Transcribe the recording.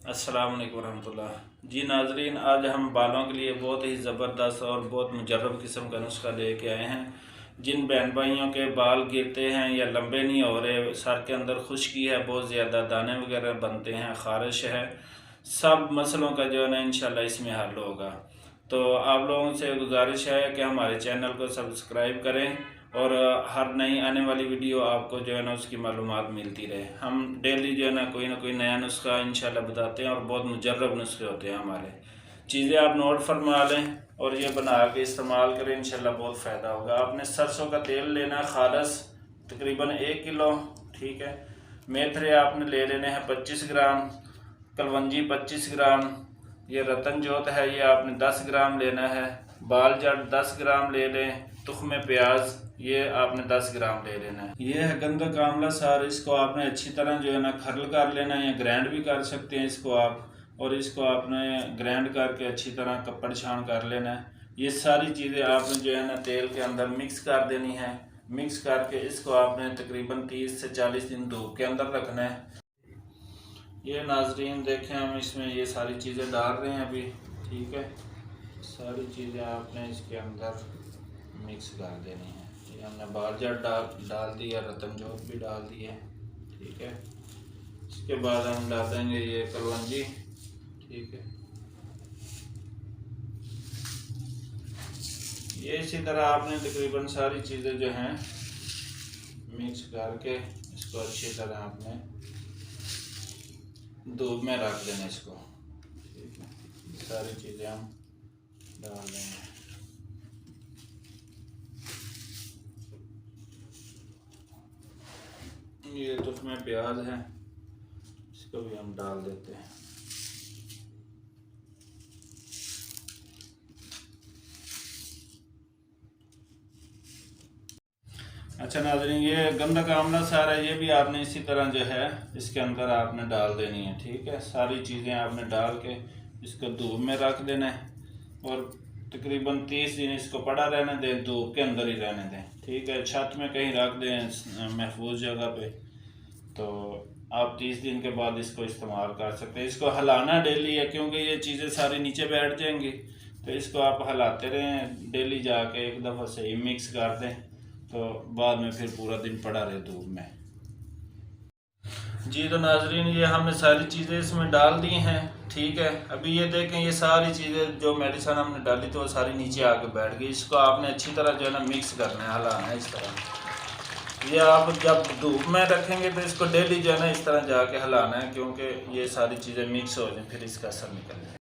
अस्सलाम वालेकुम रहमतुल्लाह। जी नाजरीन, आज हम बालों के लिए बहुत ही ज़बरदस्त और बहुत मुजर्रब किस्म का नुस्खा लेके आए हैं। जिन बहन भाइयों के बाल गिरते हैं या लंबे नहीं हो रहे, सर के अंदर खुश्की है, बहुत ज़्यादा दाने वगैरह बनते हैं, ख़ारिश है, सब मसलों का जो है ना इंशाल्लाह इसमें हल होगा। तो आप लोगों से गुजारिश है कि हमारे चैनल को सब्सक्राइब करें और हर नई आने वाली वीडियो आपको जो है ना उसकी मालूमात मिलती रहे। हम डेली जो है ना कोई नया नुस्खा इंशाल्लाह बताते हैं और बहुत मुजर्रब नुस्खे होते हैं हमारे। चीज़ें आप नोट फरमा लें और ये बना के इस्तेमाल करें, इंशाल्लाह बहुत फ़ायदा होगा। आपने सरसों का तेल लेना है खालस, तकरीबन 1 किलो, ठीक है। मेथरे आपने ले लेने हैं 25 ग्राम, कलवंजी 25 ग्राम, ये रतन जोत है ये आपने 10 ग्राम लेना है, बाल जड़ 10 ग्राम ले लें, तुख्म प्याज ये आपने 10 ग्राम ले लेना है। ये है गंधक आंवला सार, इसको आपने अच्छी तरह जो है ना खरल कर लेना है या ग्राइंड भी कर सकते हैं इसको आप, और इसको आपने ग्राइंड करके अच्छी तरह कपड़ छान कर लेना है। ये सारी चीज़ें आपने जो है ना तेल के अंदर मिक्स कर देनी है। मिक्स करके इसको आपने तकरीबन 30 से 40 दिन धूप के अंदर रखना है। ये नाजरीन देखें, हम इसमें ये सारी चीज़ें डाल रहे हैं अभी, ठीक है। सारी चीज़ें आपने इसके अंदर मिक्स कर देनी है। ये हमने बारजर डाल दिया, रतन जोत भी डाल दी है, ठीक है। इसके बाद हम डाल देंगे ये कलवंजी, ठीक है। ये इसी तरह आपने तकरीबन सारी चीज़ें जो हैं मिक्स करके इसको अच्छी तरह आपने धूप में रख देना इसको, ठीक है। सारी चीज़ें हम डाल देंगे। ये तुख्मे प्याज है, इसको भी हम डाल देते हैं। अच्छा नाज़रीन, ये गंधक आंवला सारा ये भी आपने इसी तरह जो है इसके अंदर आपने डाल देनी है, ठीक है। सारी चीज़ें आपने डाल के इसको धूप में रख देना है और तकरीबन 30 दिन इसको पड़ा रहने दें, धूप के अंदर ही रहने दें, ठीक है। छत में कहीं रख दें महफूज जगह पे, तो आप 30 दिन के बाद इसको इस्तेमाल कर सकते हैं। इसको हिलाना डेली है क्योंकि ये चीज़ें सारी नीचे बैठ जाएंगी, तो इसको आप हिलाते रहें डेली, जाके एक दफ़ा सही मिक्स कर दें, तो बाद में फिर पूरा दिन पड़ा रहे धूप में। जी तो नाजरीन, ये हमने सारी चीज़ें इसमें डाल दी हैं, ठीक है। अभी ये देखें, ये सारी चीज़ें जो मेडिसिन हमने डाली तो वो सारी नीचे आके बैठ गई। इसको आपने अच्छी तरह जो है ना मिक्स करना है, हिलाना है इस तरह। ये आप जब धूप में रखेंगे तो इसको डेली जो है ना इस तरह जाके हिलाना है, क्योंकि ये सारी चीज़ें मिक्स हो जाए फिर इसका असर निकल जाए।